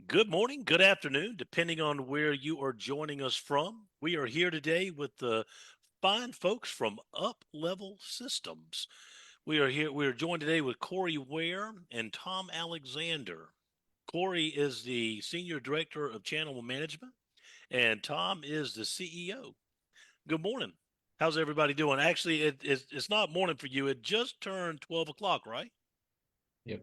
Good morning, good afternoon, depending on where you are joining us from. We are here today with the fine folks from Uplevel Systems. We are joined today with Corey Ware and Tom Alexander. Corey is the Senior Director of Channel Management, and Tom is the CEO. Good morning. How's everybody doing? Actually, it's not morning for you. It just turned 12 o'clock, right? Yep.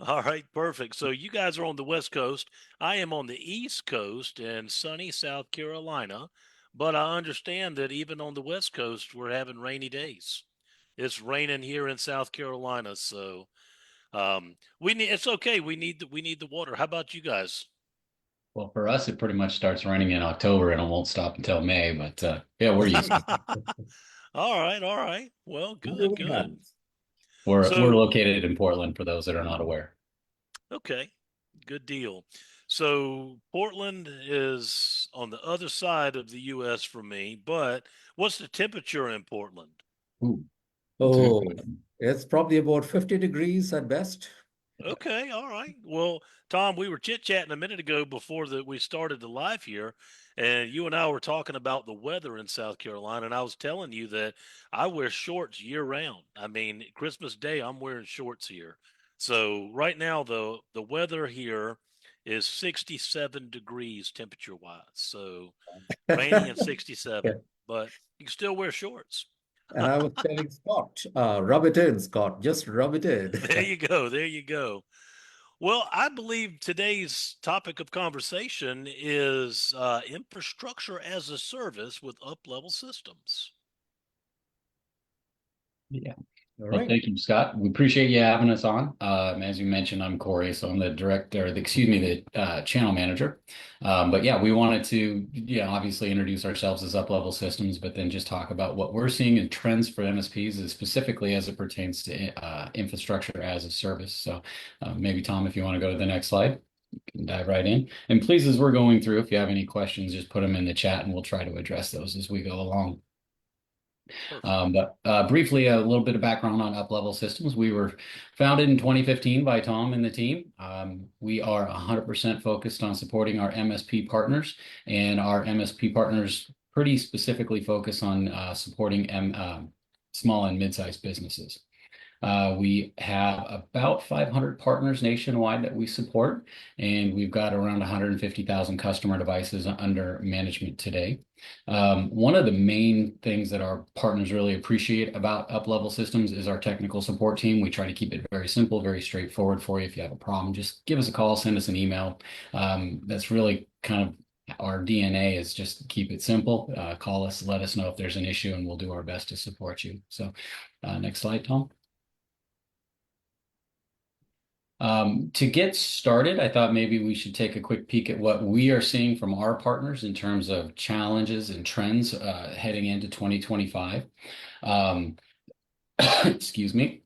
All right, perfect. So you guys are on the West Coast. I am on the East Coast in sunny South Carolina, but I understand that even on the West Coast, we're having rainy days. It's raining here in South Carolina, so we need. It's okay. We need the water. How about you guys? Well, for us, it pretty much starts raining in October and it won't stop until May. But yeah, we're used to it. All right, all right. Well, good, Usually good. happens. We're So located in Portland for those that are not aware. okay, good deal. So Portland is on the other side of the U.S. from me, but what's the temperature in Portland? Ooh, Oh, dude. it's probably about 50 degrees at best. Okay, all right. Well, Tom, we were chit-chatting a minute ago before that we started the live here, and you and I were talking about the weather in South Carolina, and I was telling you that I wear shorts year round. I mean, Christmas Day, I'm wearing shorts here. So right now, the weather here is 67 degrees temperature wise. So rainy and 67, but you can still wear shorts. And I was telling Scott, rub it in, Scott, just rub it in. There you go. There you go. Well, I believe today's topic of conversation is infrastructure as a service with Uplevel Systems. Yeah. All Well, right. thank you, Scott. We appreciate you having us on. As you mentioned, I'm Corey, so I'm the director, excuse me, the channel manager. But yeah, we wanted to, obviously introduce ourselves as Up-Level Systems, but then just talk about what we're seeing in trends for MSPs, specifically as it pertains to infrastructure as a service. So maybe Tom, if you want to go to the next slide, you can dive right in. And please, as we're going through, if you have any questions, just put them in the chat, and we'll try to address those as we go along. Perfect. But briefly, a little bit of background on Uplevel Systems. We were founded in 2015 by Tom and the team. We are 100% focused on supporting our MSP partners, and our MSP partners pretty specifically focus on supporting small and mid-sized businesses. We have about 500 partners nationwide that we support, and we've got around 150,000 customer devices under management today. One of the main things that our partners really appreciate about Uplevel Systems is our technical support team. We try to keep it very simple, very straightforward for you. If you have a problem, just give us a call, send us an email. That's really kind of our DNA, is just keep it simple. Call us, let us know if there's an issue, and we'll do our best to support you. So next slide, Tom. To get started, I thought maybe we should take a quick peek at what we are seeing from our partners in terms of challenges and trends heading into 2025. Um, excuse me.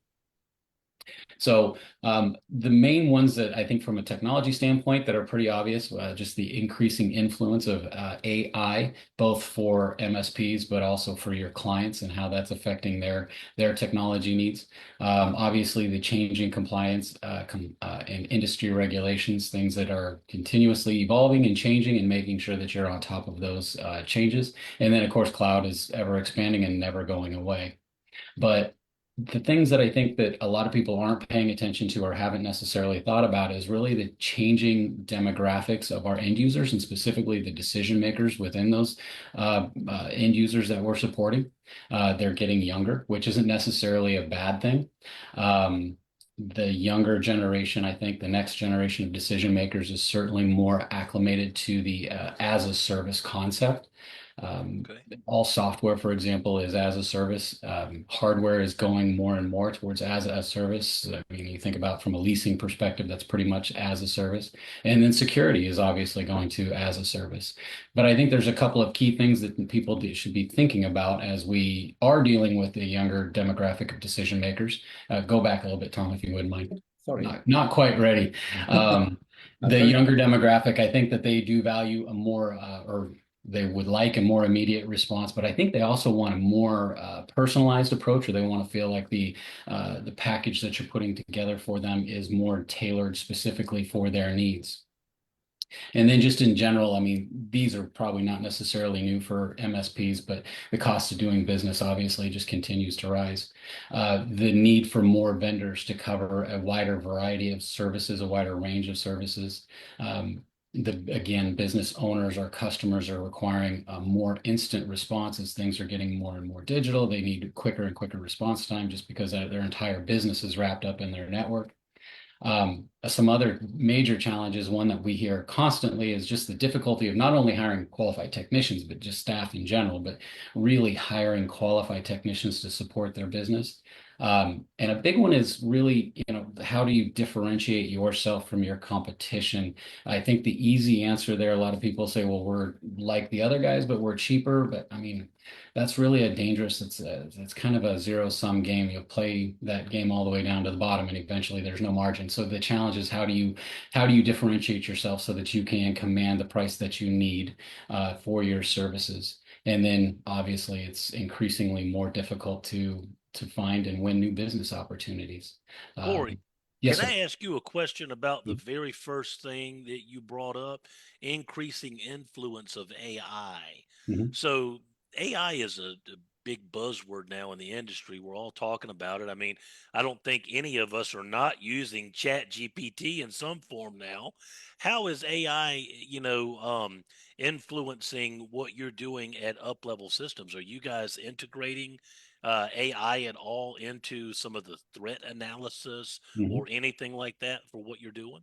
So the main ones that I think from a technology standpoint that are pretty obvious, just the increasing influence of AI, both for MSPs, but also for your clients and how that's affecting their technology needs. Obviously, the changing compliance and industry regulations, things that are continuously evolving and changing, and making sure that you're on top of those changes. And then, of course, cloud is ever expanding and never going away. But the things that I think that a lot of people aren't paying attention to or haven't necessarily thought about is really the changing demographics of our end users, and specifically the decision makers within those end users that we're supporting. They're getting younger, which isn't necessarily a bad thing. The younger generation, I think the next generation of decision makers, is certainly more acclimated to the as a service concept. Okay. All software, for example, is as a service. Hardware is going more and more towards as a service. I mean, you think about from a leasing perspective, that's pretty much as a service. And then security is obviously going to as a service. But I think there's a couple of key things that people should be thinking about as we are dealing with the younger demographic of decision makers. Go back a little bit, Tom, if you wouldn't mind. Sorry. Not quite ready. The Okay. younger demographic, I think that they do value a more, or they would like a more immediate response, but I think they also want a more personalized approach, or they want to feel like the package that you're putting together for them is more tailored specifically for their needs. And then just in general, I mean, these are probably not necessarily new for MSPs, but the cost of doing business obviously just continues to rise. The need for more vendors to cover a wider variety of services, a wider range of services. Again, business owners or customers are requiring more instant responses. Things are getting more and more digital. They need quicker and quicker response time just because their entire business is wrapped up in their network. Some other major challenges, one that we hear constantly, is just the difficulty of not only hiring qualified technicians, but just staff in general, but really hiring qualified technicians to support their business. And a big one is really, how do you differentiate yourself from your competition? I think the easy answer there, a lot of people say, well, we're like the other guys, but we're cheaper. But I mean, that's really a dangerous, it's kind of a zero-sum game. You'll play that game all the way down to the bottom and eventually there's no margin. So the challenge is how do you differentiate yourself so that you can command the price that you need for your services? And then obviously it's increasingly more difficult to find and win new business opportunities. Corey, Yes, can sir. I ask you a question about the very first thing that you brought up, increasing influence of AI? Mhm. So AI is a big buzzword now in the industry. We're all talking about it. I mean, I don't think any of us are not using Chat GPT in some form now. How is AI, influencing what you're doing at Uplevel Systems? Are you guys integrating AI at all into some of the threat analysis Mhm. or anything like that for what you're doing?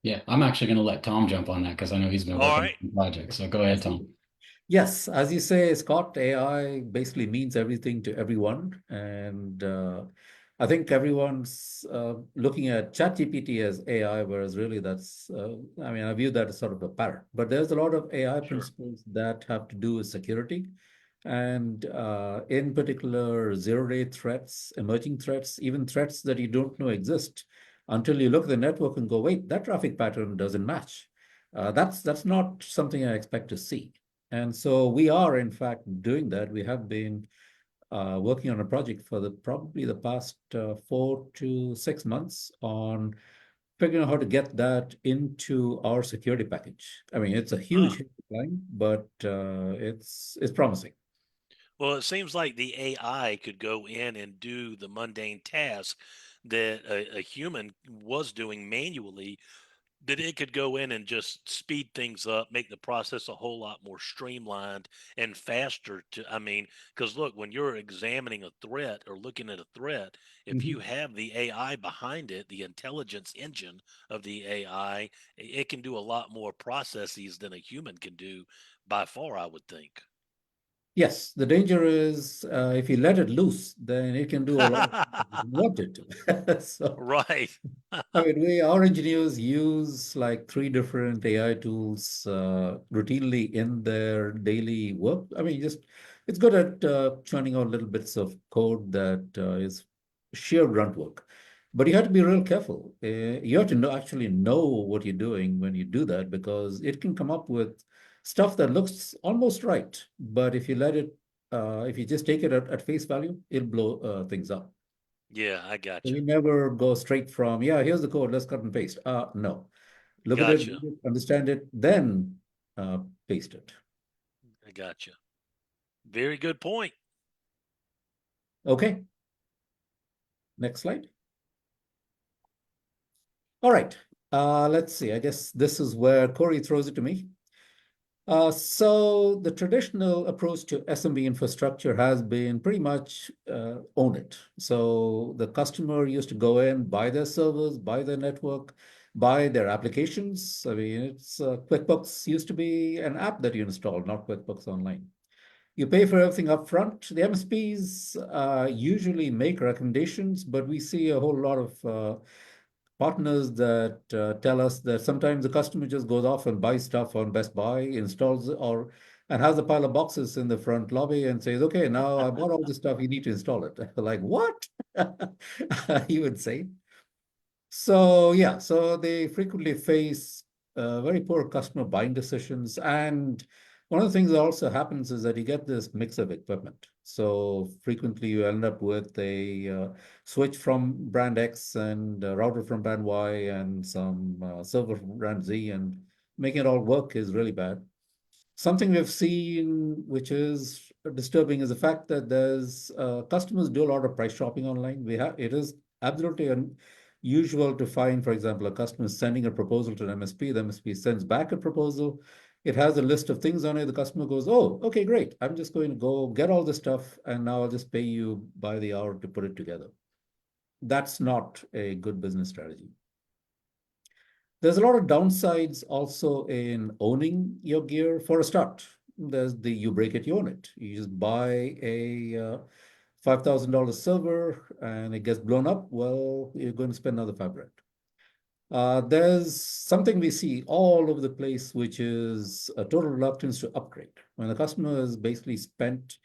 Yeah, I'm actually going to let Tom jump on that because I know he's been All working right. on the project. So go ahead, Tom. Yes, as you say, Scott, AI basically means everything to everyone. And I think everyone's looking at ChatGPT as AI, whereas really I mean, I view that as sort of a parrot. But there's a lot of AI Sure. principles that have to do with security. And in particular, zero-day threats, emerging threats, even threats that you don't know exist until you look at the network and go, wait, that traffic pattern doesn't match. That's not something I expect to see. And so we are, in fact, doing that. We have been working on a project for probably the past 4 to 6 months on figuring out how to get that into our security package. I mean, it's a huge Ah, hit to climb, but it's promising. well, it seems like the AI could go in and do the mundane task that a human was doing manually, that it could go in and just speed things up, make the process a whole lot more streamlined and faster I mean, because look, when you're examining a threat or looking at a threat, if you Mhm. have the AI behind it, the intelligence engine of the AI, it can do a lot more processes than a human can do by far, I would think. Yes, the danger is if you let it loose, then it can do a lot of things that you don't want it to. So Right. I mean, our engineers use like three different AI tools routinely in their daily work. I mean, just it's good at churning out little bits of code that is sheer grunt work. But you have to be real careful. You have to actually know what you're doing when you do that because it can come up with stuff that looks almost right. But if you just take it at face value, it'll blow things up. Yeah, I got you. We never go straight from, yeah, here's the code, let's cut and paste. No. Look at it, Gotcha. read it, understand it, then paste it. I got you. Very good point. Okay, next slide. All right, let's see. I guess this is where Corey throws it to me. So the traditional approach to SMB infrastructure has been pretty much own it. So the customer used to go in, buy their servers, buy their network, buy their applications. I mean, it's QuickBooks used to be an app that you installed, not QuickBooks Online. You pay for everything up front. The MSPs usually make recommendations, but we see a whole lot of partners that tell us that sometimes the customer just goes off and buys stuff on Best Buy, installs or and has a pile of boxes in the front lobby and says, "Okay, now I bought all this stuff. You need to install it." Like what? You would say. So yeah, so they frequently face very poor customer buying decisions. And one of the things that also happens is that you get this mix of equipment. So frequently you end up with a switch from brand X and a router from brand Y and some server from brand Z. And making it all work is really bad. Something we've seen, which is disturbing, is the fact that there's customers do a lot of price shopping online. It is absolutely unusual to find, for example, a customer sending a proposal to an MSP. The MSP sends back a proposal. It has a list of things on it. The customer goes, "Oh, okay, great. I'm just going to go get all this stuff, and now I'll just pay you by the hour to put it together." That's not a good business strategy. There's a lot of downsides also in owning your gear. For a start, you break it, you own it. You just buy a $5,000 server and it gets blown up. Well, you're going to spend another $5,000. There's something we see all over the place, which is a total reluctance to upgrade. When the customer has basically spent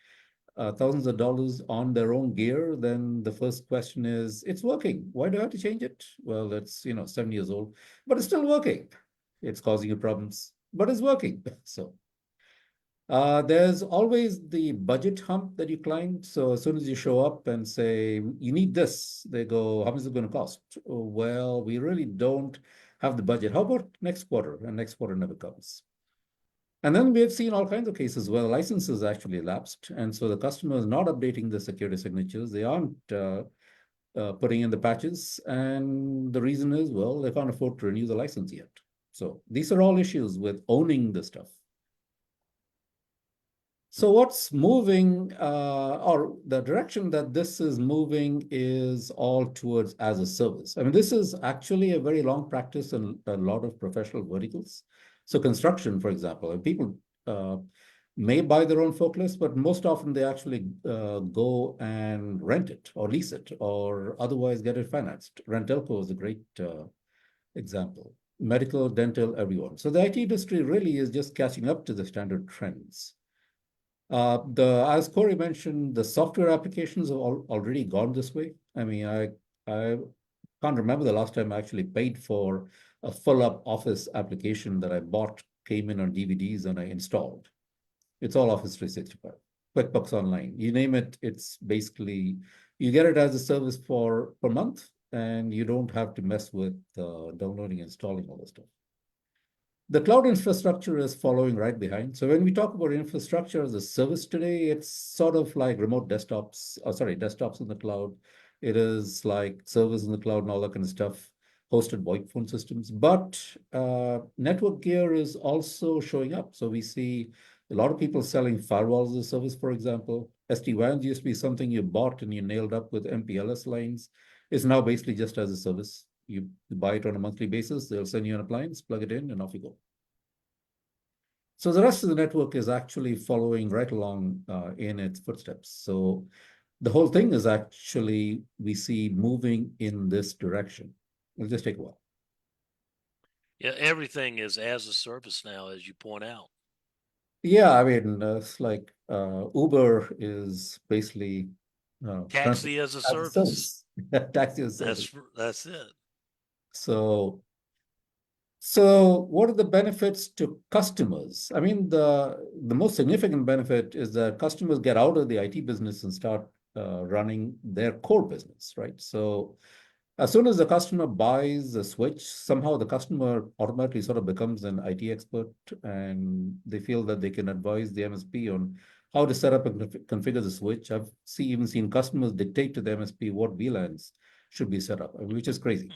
thousands of dollars on their own gear, then the first question is, it's working. Why do I have to change it? Well, it's 7 years old, but it's still working. It's causing you problems, but it's working. So there's always the budget hump that you climb. So as soon as you show up and say, you need this, they go, how much is it going to cost? "Oh, well, we really don't have the budget. How about next quarter?" And next quarter never comes. And then we have seen all kinds of cases where licenses actually lapsed. And so the customer is not updating the security signatures. They aren't putting in the patches. And the reason is, well, they can't afford to renew the license yet. So these are all issues with owning the stuff. So what's moving, or the direction that this is moving, is all towards as a service. I mean, this is actually a very long practice in a lot of professional verticals. So construction, for example, and people may buy their own forklift, but most often they actually go and rent it or lease it or otherwise get it financed. Rentelco is a great example. Medical, dental, everyone. So the IT industry really is just catching up to the standard trends. As Corey mentioned, the software applications have already gone this way. I mean, I can't remember the last time I actually paid for a full-up Office application that I bought, came in on DVDs, and I installed. It's all Office 365, QuickBooks Online, you name it. It's basically, you get it as a service per month, and you don't have to mess with downloading, installing all the stuff. The cloud infrastructure is following right behind. So when we talk about infrastructure as a service today, it's sort of like remote desktops, desktops in the cloud. It is like servers in the cloud and all that kind of stuff, hosted VoIP phone systems. But network gear is also showing up. So we see a lot of people selling firewalls as a service, for example. SD-WANs used to be something you bought and you nailed up with MPLS lines. It's now basically just as a service. You buy it on a monthly basis, they'll send you an appliance, plug it in, and off you go. So the rest of the network is actually following right along in its footsteps. So the whole thing is actually, we see, moving in this direction. It'll just take a while. Yeah, everything is as a service now, as you point out. Yeah, I mean, it's like Uber is basically Taxi as a service. Taxi as a service. That's it. So what are the benefits to customers? I mean, the most significant benefit is that customers get out of the IT business and start running their core business, right? So as soon as the customer buys a switch, somehow the customer automatically sort of becomes an IT expert, and they feel that they can advise the MSP on how to set up and configure the switch. I've even seen customers dictate to the MSP what VLANs should be set up, which is crazy.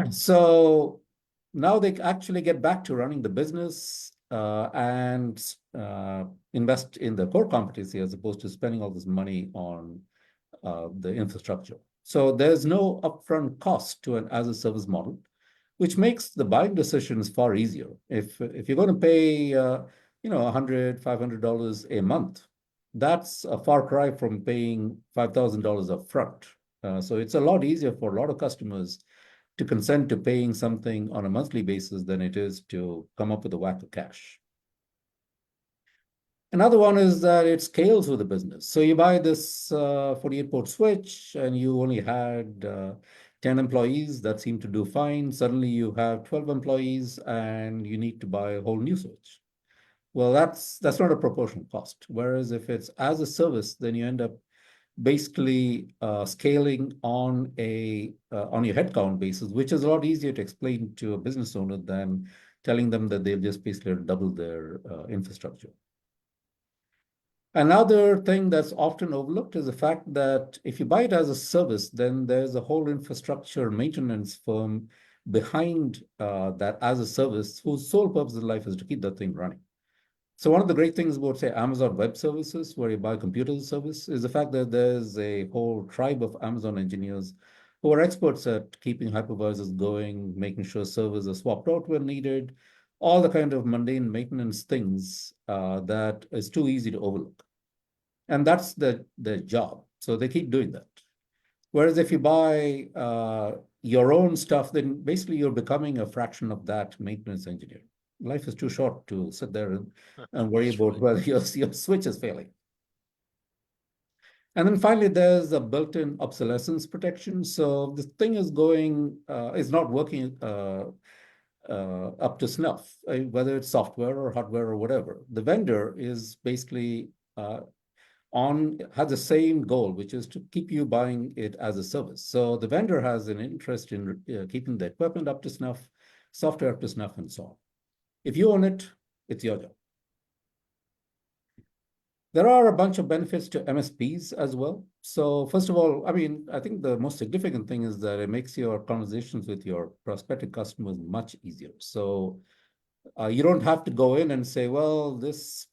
So now they actually get back to running the business and invest in the core competency as opposed to spending all this money on the infrastructure. So there's no upfront cost to an as a service model, which makes the buying decisions far easier. If you're going to pay $100, $500 a month, that's a far cry from paying $5,000 upfront. So it's a lot easier for a lot of customers to consent to paying something on a monthly basis than it is to come up with a whack of cash. Another one is that it scales with the business. So you buy this 48-port switch and you only had 10 employees that seem to do fine. Suddenly you have 12 employees and you need to buy a whole new switch. Well, that's not a proportional cost. Whereas if it's as a service, then you end up basically scaling on your headcount basis, which is a lot easier to explain to a business owner than telling them that they'll just basically double their infrastructure. Another thing that's often overlooked is the fact that if you buy it as a service, then there's a whole infrastructure maintenance firm behind that as a service whose sole purpose in life is to keep that thing running. So one of the great things about, say, Amazon Web Services, where you buy computer service, is the fact that there's a whole tribe of Amazon engineers who are experts at keeping hypervisors going, making sure servers are swapped out when needed, all the kind of mundane maintenance things that is too easy to overlook. And that's the job. So they keep doing that. Whereas if you buy your own stuff, then basically you're becoming a fraction of that maintenance engineer. Life is too short to sit there and worry That's about right. whether your switch is failing. And then finally, there's a built-in obsolescence protection. So the thing is not working up to snuff, whether it's software or hardware or whatever. The vendor is basically has the same goal, which is to keep you buying it as a service. So the vendor has an interest in keeping the equipment up to snuff, software up to snuff, and so on. If you own it, it's your job. There are a bunch of benefits to MSPs as well. So first of all, I mean, I think the most significant thing is that it makes your conversations with your prospective customers much easier. So you don't have to go in and say, well, this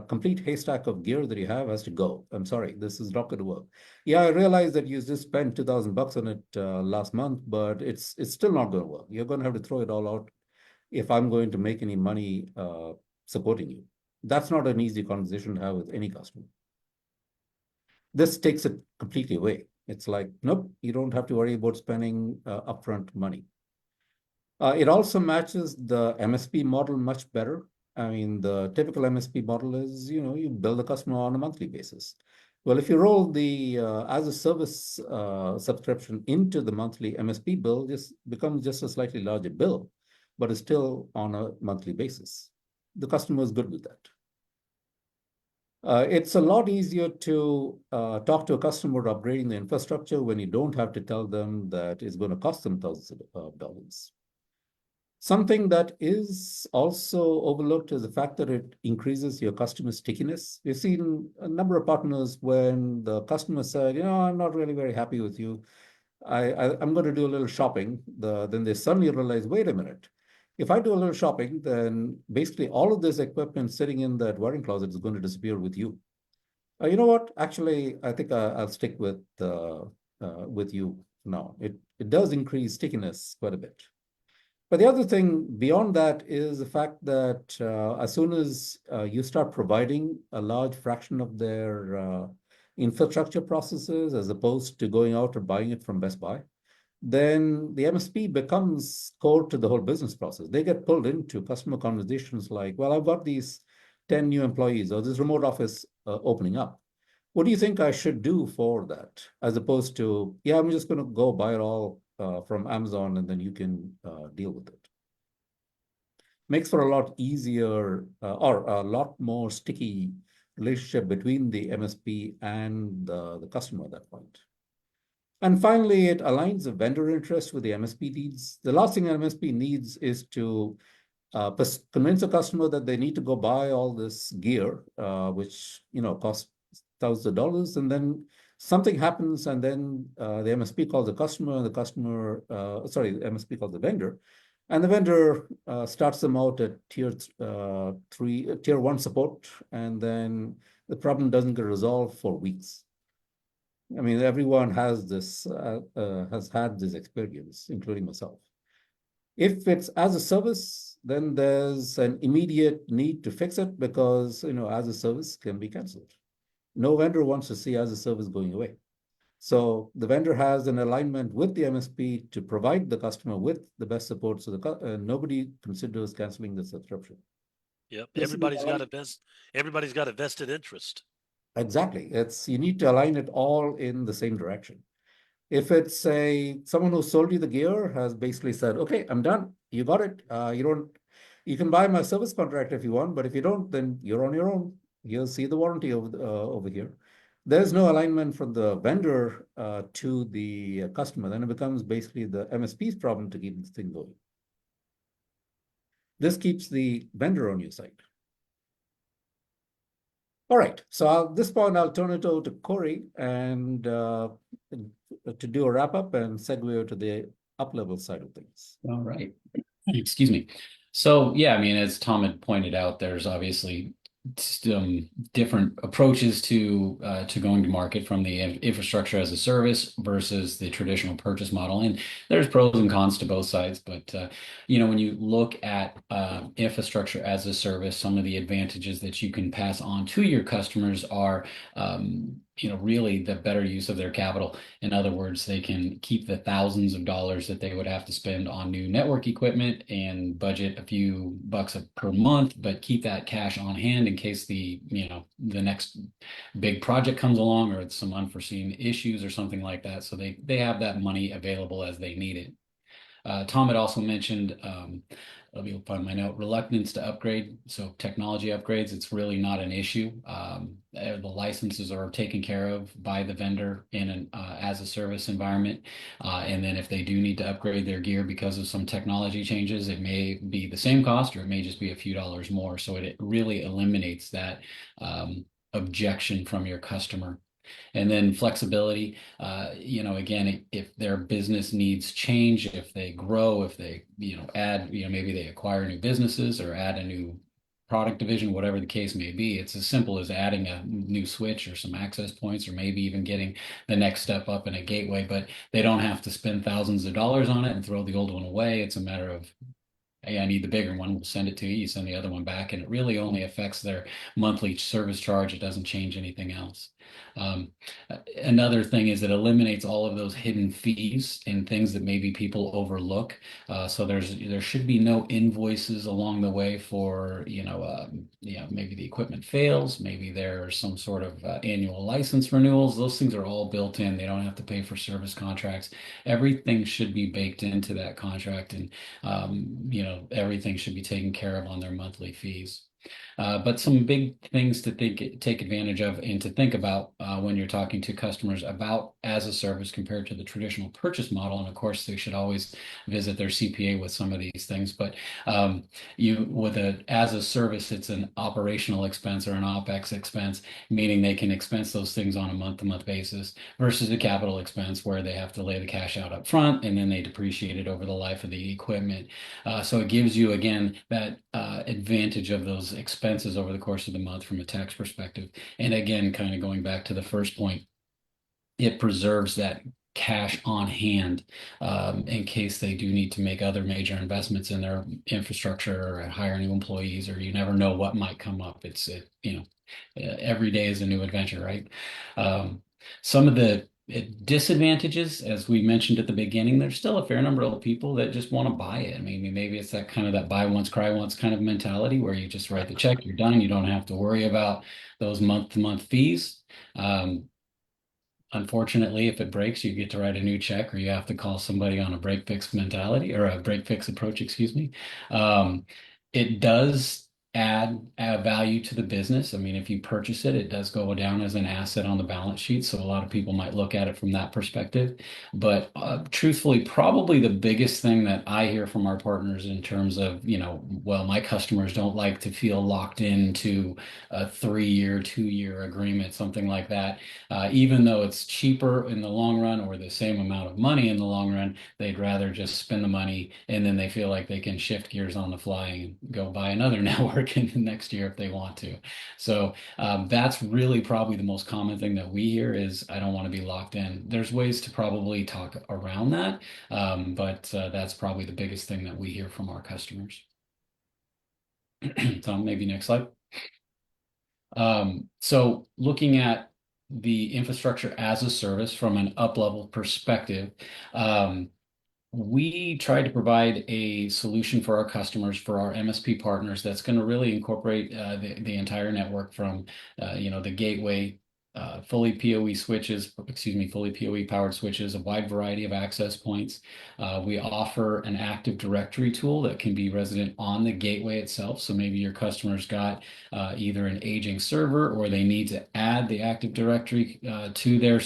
complete haystack of gear that you have has to go. I'm sorry, this is not going to work. Yeah, I realize that you just spent $2,000 on it last month, but it's still not going to work. You're going to have to throw it all out if I'm going to make any money supporting you. That's not an easy conversation to have with any customer. This takes it completely away. It's like, nope, you don't have to worry about spending upfront money. It also matches the MSP model much better. I mean, the typical MSP model is, you bill the customer on a monthly basis. Well, if you roll the as a service subscription into the monthly MSP bill, just becomes just a slightly larger bill, but it's still on a monthly basis. The customer is good with that. It's a lot easier to talk to a customer about upgrading the infrastructure when you don't have to tell them that it's going to cost them thousands of dollars. Something that is also overlooked is the fact that it increases your customer stickiness. We've seen a number of partners when the customer said, I'm not really very happy with you. I'm going to do a little shopping. Then they suddenly realize, wait a minute. If I do a little shopping, then basically all of this equipment sitting in that wiring closet is going to disappear with you. You know what? Actually, I think I'll stick with you now. It does increase stickiness quite a bit. But the other thing beyond that is the fact that as soon as you start providing a large fraction of their infrastructure processes, as opposed to going out or buying it from Best Buy, then the MSP becomes core to the whole business process. They get pulled into customer conversations like, well, I've got these 10 new employees or this remote office opening up. What do you think I should do for that? As opposed to, yeah, I'm just going to go buy it all from Amazon and then you can deal with it. Makes for a lot easier or a lot more sticky relationship between the MSP and the customer at that point. And finally, it aligns the vendor interest with the MSP needs. The last thing an MSP needs is to convince a customer that they need to go buy all this gear, which costs thousands of dollars, and then something happens, and then the MSP calls the customer, and the MSP calls the vendor, and the vendor starts them out at tier 1 support, and then the problem doesn't get resolved for weeks. I mean, everyone has had this experience, including myself. If it's as a service, then there's an immediate need to fix it because as a service can be canceled. No vendor wants to see as a service going away. So the vendor has an alignment with the MSP to provide the customer with the best support. So nobody considers canceling the subscription. Yep. Everybody's got a vested interest. Exactly. You need to align it all in the same direction. If it's someone who sold you the gear has basically said, okay, I'm done. You got it. You can buy my service contract if you want, but if you don't, then you're on your own. You'll see the warranty over here. There's no alignment from the vendor to the customer. Then it becomes basically the MSP's problem to keep this thing going. This keeps the vendor on your side. All right. So at this point, I'll turn it over to Corey and to do a wrap up and segue over to the up-level side of things. All right. Excuse me. So yeah, I mean, as Tom had pointed out, there's obviously some different approaches to going to market from the infrastructure as a service versus the traditional purchase model, and there's pros and cons to both sides. But when you look at infrastructure as a service, some of the advantages that you can pass on to your customers are really the better use of their capital. In other words, they can keep the thousands of dollars that they would have to spend on new network equipment and budget a few bucks per month, but keep that cash on hand in case the next big project comes along or some unforeseen issues or something like that. So they have that money available as they need it. Tom had also mentioned, let me find my note, reluctance to upgrade. So technology upgrades, it's really not an issue. The licenses are taken care of by the vendor in an as a service environment. And then if they do need to upgrade their gear because of some technology changes, it may be the same cost or it may just be a few dollars more. So it really eliminates that objection from your customer. And then flexibility, again, if their business needs change, if they grow, if they, add, maybe they acquire new businesses or add a new product division, whatever the case may be, it's as simple as adding a new switch or some access points, or maybe even getting the next step up in a gateway, but they don't have to spend thousands of dollars on it and throw the old one away. It's a matter of, hey, I need the bigger one. We'll send it to you. You send the other one back, and it really only affects their monthly service charge. It doesn't change anything else. Another thing is it eliminates all of those hidden fees and things that maybe people overlook. So there should be no invoices along the way for maybe the equipment fails, maybe there's some sort of annual license renewals. Those things are all built in. They don't have to pay for service contracts. Everything should be baked into that contract, and everything should be taken care of on their monthly fees. But some big things to take advantage of and to think about when you're talking to customers about as a service compared to the traditional purchase model. And of course, they should always visit their CPA with some of these things. But with as a service, it's an operational expense or an OpEx expense, meaning they can expense those things on a month-to-month basis versus a capital expense where they have to lay the cash out up front and then they depreciate it over the life of the equipment. So it gives you, again, that advantage of those expenses over the course of the month from a tax perspective. And again, kind of going back to the first point, it preserves that cash on hand in case they do need to make other major investments in their infrastructure or hire new employees, or you never know what might come up. Every day is a new adventure, right? Some of the disadvantages, as we mentioned at the beginning, there's still a fair number of people that just want to buy it. I mean, maybe it's that kind of that buy once, cry once kind of mentality where you just write the check, you're done. You don't have to worry about those month-to-month fees. Unfortunately, if it breaks, you get to write a new check, or you have to call somebody on a break fix mentality or a break fix approach, excuse me. It does add value to the business. I mean, if you purchase it, it does go down as an asset on the balance sheet. So a lot of people might look at it from that perspective. But truthfully, probably the biggest thing that I hear from our partners in terms of, my customers don't like to feel locked into a 3-year, 2-year agreement, something like that. Even though it's cheaper in the long run or the same amount of money in the long run, they'd rather just spend the money and then they feel like they can shift gears on the fly and go buy another network in the next year if they want to. So that's really probably the most common thing that we hear is, I don't want to be locked in. There's ways to probably talk around that, but that's probably the biggest thing that we hear from our customers. Tom, maybe next slide. So looking at the infrastructure as a service from an up-level perspective, we try to provide a solution for our customers, for our MSP partners, that's going to really incorporate the entire network from, the gateway, fully PoE switches, fully PoE powered switches, a wide variety of access points. We offer an Active Directory tool that can be resident on the gateway itself. So maybe your customer's got either an aging server or they need to add the Active Directory to their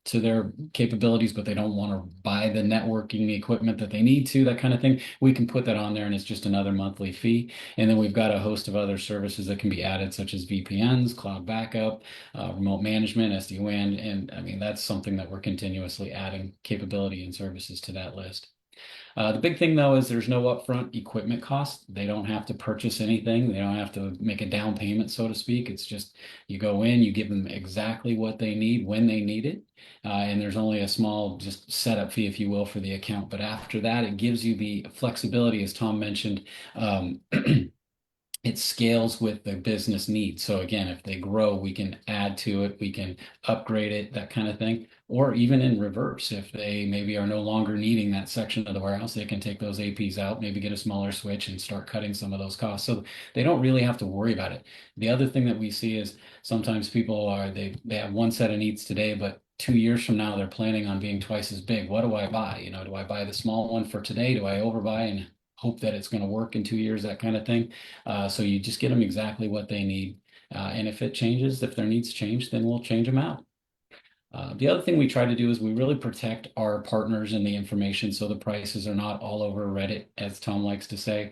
to their capabilities, but they don't want to buy the networking equipment that they need to, that kind of thing, we can put that on there and it's just another monthly fee. And then we've got a host of other services that can be added, such as VPNs, cloud backup, remote management, SD-WAN. And I mean, that's something that we're continuously adding capability and services to that list. The big thing though is there's no upfront equipment cost. They don't have to purchase anything. They don't have to make a down payment, so to speak. It's just you go in, you give them exactly what they need when they need it. And there's only a small just setup fee, if you will, for the account. But after that, it gives you the flexibility, as Tom mentioned. It scales with the business needs. So again, if they grow, we can add to it, we can upgrade it, that kind of thing. Or even in reverse, if they maybe are no longer needing that section of the warehouse, they can take those APs out, maybe get a smaller switch and start cutting some of those costs. So they don't really have to worry about it. The other thing that we see is sometimes people they have one set of needs today, but 2 years from now they're planning on being twice as big. What do I buy? Do I buy the small one for today? Do I overbuy and hope that it's going to work in 2 years, that kind of thing? So you just get them exactly what they need. And if it changes, if their needs change, then we'll change them out. The other thing we try to do is we really protect our partners and the information so the prices are not all over Reddit, as Tom likes to say.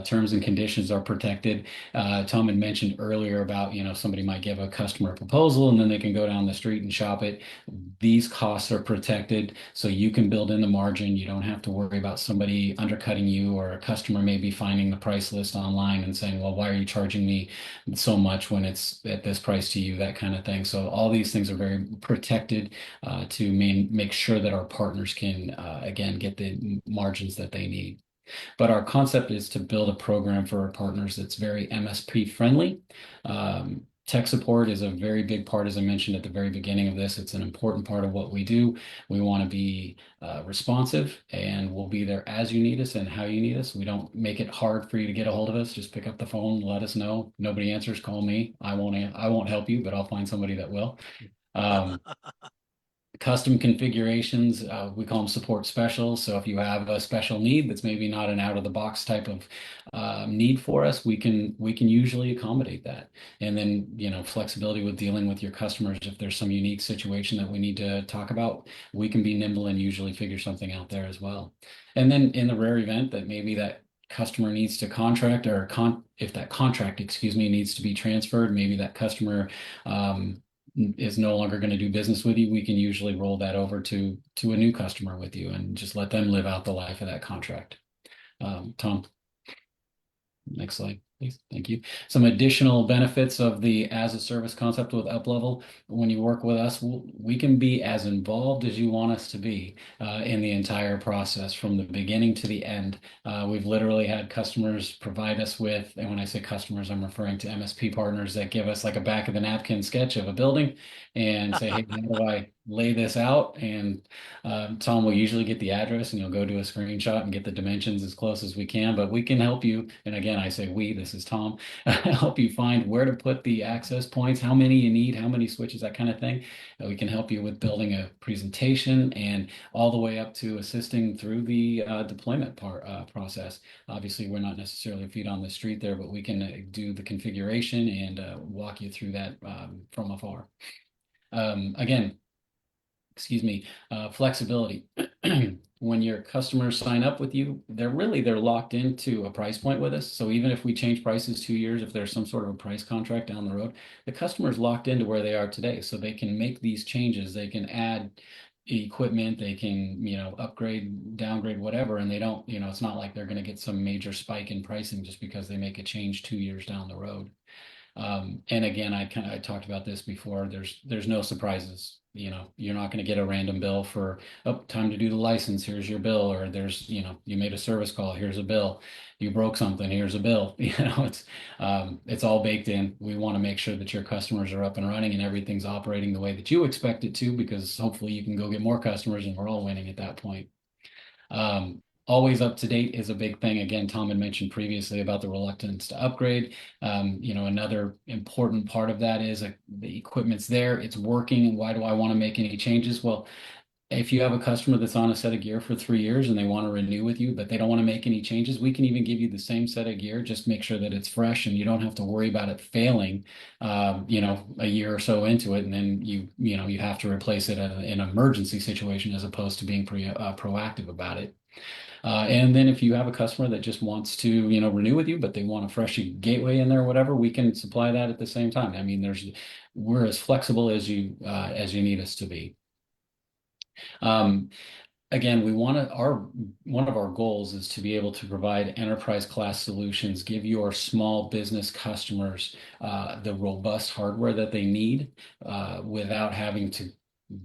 Terms and conditions are protected. Tom had mentioned earlier about, somebody might give a customer a proposal and then they can go down the street and shop it. These costs are protected so you can build in the margin. You don't have to worry about somebody undercutting you, or a customer maybe finding the price list online and saying, well, why are you charging me so much when it's at this price to you, that kind of thing. So all these things are very protected to make sure that our partners can, again, get the margins that they need. But our concept is to build a program for our partners that's very MSP friendly. Tech support is a very big part, as I mentioned at the very beginning of this. It's an important part of what we do. We want to be responsive, and we'll be there as you need us and how you need us. We don't make it hard for you to get a hold of us. Just pick up the phone, let us know. Nobody answers, call me. I won't help you, but I'll find somebody that will. Um, Custom configurations, we call them support specials. So if you have a special need that's maybe not an out of the box type of need for us, we can usually accommodate that. And then, flexibility with dealing with your customers. If there's some unique situation that we need to talk about, we can be nimble and usually figure something out there as well. And then in the rare event that maybe that customer needs to contract, or if that contract, excuse me, needs to be transferred, maybe that customer is no longer going to do business with you, we can usually roll that over to a new customer with you and just let them live out the life of that contract. Tom, next slide, please. Thank you. Some additional benefits of the as a service concept with Uplevel. When you work with us, we can be as involved as you want us to be in the entire process from the beginning to the end. We've literally had customers provide us with, and when I say customers, I'm referring to MSP partners that give us like a back of the napkin sketch of a building and say, hey, how do I lay this out? And Tom will usually get the address and you'll go do a screenshot and get the dimensions as close as we can, but we can help you. And again, I say we, this is Tom, help you find where to put the access points, how many you need, how many switches, that kind of thing. We can help you with building a presentation and all the way up to assisting through the deployment process. Obviously, we're not necessarily feet on the street there, but we can do the configuration and walk you through that from afar. Again, excuse me, flexibility. When your customers sign up with you, they're locked into a price point with us. So even if we change prices 2 years, if there's some sort of a price contract down the road, the customer's locked into where they are today. So they can make these changes. They can add equipment, they can, upgrade, downgrade, whatever, and they don't, it's not like they're going to get some major spike in pricing just because they make a change 2 years down the road. And again, I talked about this before. There's no surprises. You're not going to get a random bill for, oh, time to do the license. Here's your bill. Or there's, you made a service call. Here's a bill. You broke something. Here's a bill. It's all baked in. We want to make sure that your customers are up and running and everything's operating the way that you expect it to, because hopefully you can go get more customers and we're all winning at that point. Always up to date is a big thing. Again, Tom had mentioned previously about the reluctance to upgrade. Another important part of that is the equipment's there, it's working. And why do I want to make any changes? Well, if you have a customer that's on a set of gear for 3 years and they want to renew with you, but they don't want to make any changes, we can even give you the same set of gear. Just make sure that it's fresh and you don't have to worry about it failing, a year or so into it, and then you have to replace it in an emergency situation as opposed to being proactive about it. And then if you have a customer that just wants to, renew with you, but they want a fresh gateway in there, or whatever, we can supply that at the same time. I mean, we're as flexible as you need us to be. Um, Again, one of our goals is to be able to provide enterprise class solutions, give your small business customers the robust hardware that they need without having to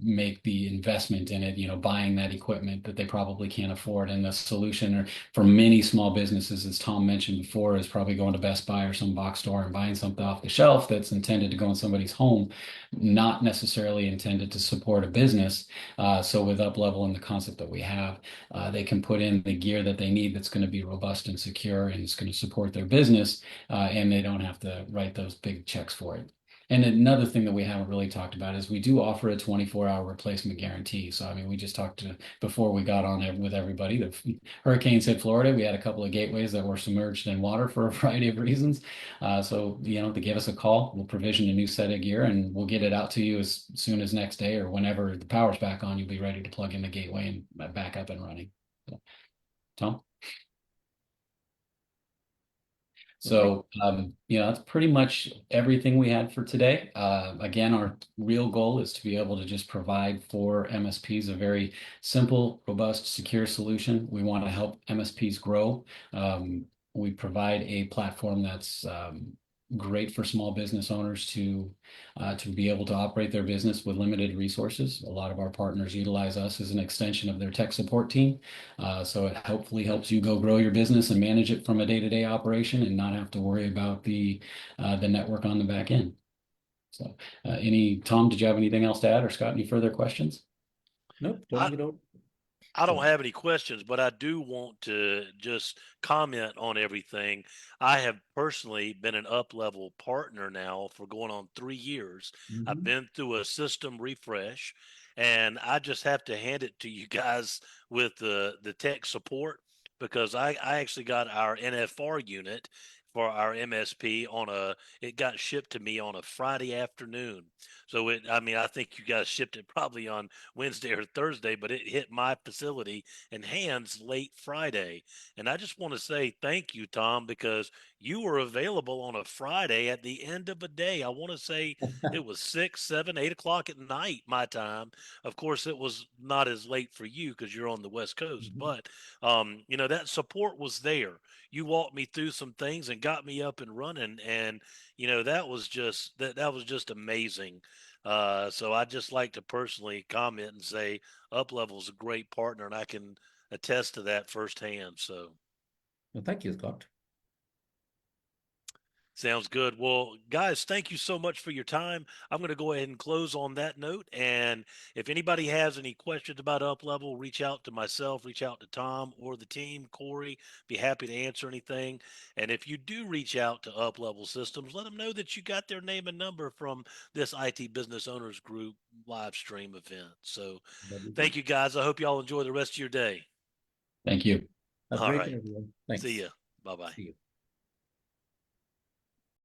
make the investment in it, buying that equipment that they probably can't afford. And the solution for many small businesses, as Tom mentioned before, is probably going to Best Buy or some box store and buying something off the shelf that's intended to go in somebody's home, not necessarily intended to support a business. So with Uplevel and the concept that we have, they can put in the gear that they need that's going to be robust and secure and it's going to support their business, and they don't have to write those big checks for it. And another thing that we haven't really talked about is we do offer a 24-hour replacement guarantee. So, I mean, we just talked before we got on it with everybody. The hurricanes hit Florida. We had a couple of gateways that were submerged in water for a variety of reasons. So, to give us a call, we'll provision a new set of gear and we'll get it out to you as soon as next day or whenever the power's back on, you'll be ready to plug in the gateway and back up and running. So, Tom? So, that's pretty much everything we had for today. Again, our real goal is to be able to just provide for MSPs a very simple, robust, secure solution. We want to help MSPs grow. We provide a platform that's great for small business owners to be able to operate their business with limited resources. A lot of our partners utilize us as an extension of their tech support team. So it hopefully helps you go grow your business and manage it from a day-to-day operation and not have to worry about the network on the back end. So Tom, did you have anything else to add, or Scott, any further questions? Nope, I, turning it over. I don't Sorry. have any questions, but I do want to just comment on everything. I have personally been an Uplevel partner now for going on 3 years. I've Mhm. been through a system refresh, and I just have to hand it to you guys with the tech support because I actually got our NFR unit for our MSP it got shipped to me on a Friday afternoon. So I mean, I think you guys shipped it probably on Wednesday or Thursday, but it hit my facility and hands late Friday. And I just want to say thank you, Tom, because you were available on a Friday at the end of a day. I want to say it was 6, 7, 8 o'clock at night, my time. Of course, it was not as late for you because you're on the West Coast, Mhm. but that support was there. You walked me through some things and got me up and running, and that was just amazing. So I'd just like to personally comment and say Uplevel's a great partner, and I can attest to that firsthand. So Well, thank you, Scott. sounds good. Well, guys, thank you so much for your time. I'm going to go ahead and close on that note. And if anybody has any questions about Uplevel, reach out to myself, reach out to Tom or the team, Corey. Be happy to answer anything. And if you do reach out to Uplevel Systems, let them know that you got their name and number from this IT Business Owners Group live stream event. So That'd be thank good. you, guys. I hope you all enjoy the rest of your day. Thank you. Have a All great day, right. everyone. See Thanks. ya. Bye bye. See you.